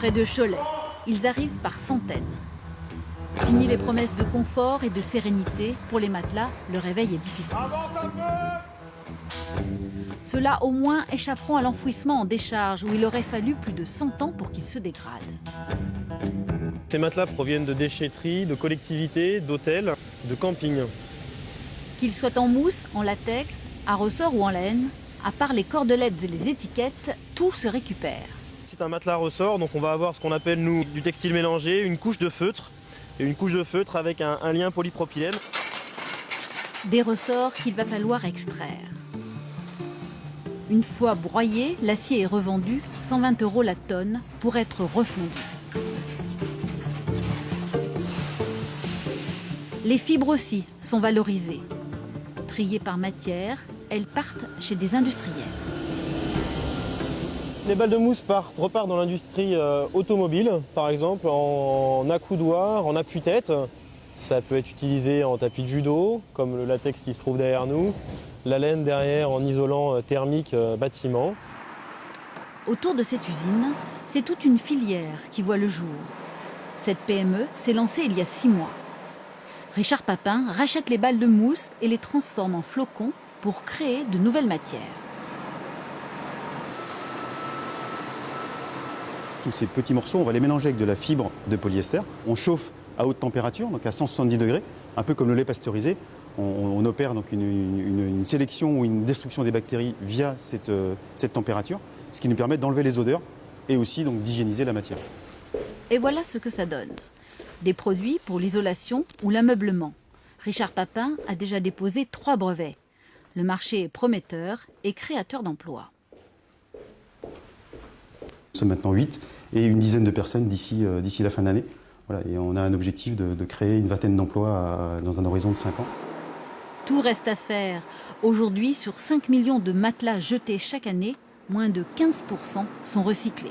Près de Cholet, ils arrivent par centaines. Fini les promesses de confort et de sérénité. Pour les matelas, le réveil est difficile. Ceux-là, au moins, échapperont à l'enfouissement en décharge, où il aurait fallu plus de 100 ans pour qu'ils se dégradent. Ces matelas proviennent de déchetteries, de collectivités, d'hôtels, de campings. Qu'ils soient en mousse, en latex, à ressort ou en laine, à part les cordelettes et les étiquettes, tout se récupère. C'est un matelas ressort, donc on va avoir ce qu'on appelle, nous, du textile mélangé, une couche de feutre, et une couche de feutre avec un lien polypropylène. Des ressorts qu'il va falloir extraire. Une fois broyé, l'acier est revendu 120 € la tonne pour être refondu. Les fibres aussi sont valorisées. Triées par matière, elles partent chez des industriels. Les balles de mousse repartent dans l'industrie automobile, par exemple, en accoudoir, en appuie-tête. Ça peut être utilisé en tapis de judo, comme le latex qui se trouve derrière nous. La laine derrière en isolant thermique bâtiment. Autour de cette usine, c'est toute une filière qui voit le jour. Cette PME s'est lancée il y a 6 mois. Richard Papin rachète les balles de mousse et les transforme en flocons pour créer de nouvelles matières. Tous ces petits morceaux, on va les mélanger avec de la fibre de polyester. On chauffe à haute température, donc à 170 degrés, un peu comme le lait pasteurisé. On opère donc une sélection ou une destruction des bactéries via cette température, ce qui nous permet d'enlever les odeurs et aussi donc d'hygiéniser la matière. Et voilà ce que ça donne. Des produits pour l'isolation ou l'ameublement. Richard Papin a déjà déposé 3 brevets. Le marché est prometteur et créateur d'emplois. Nous sommes maintenant 8 et une dizaine de personnes d'ici la fin d'année. Voilà, et on a un objectif de créer une vingtaine d'emplois dans un horizon de 5 ans. Tout reste à faire. Aujourd'hui, sur 5 millions de matelas jetés chaque année, moins de 15% sont recyclés.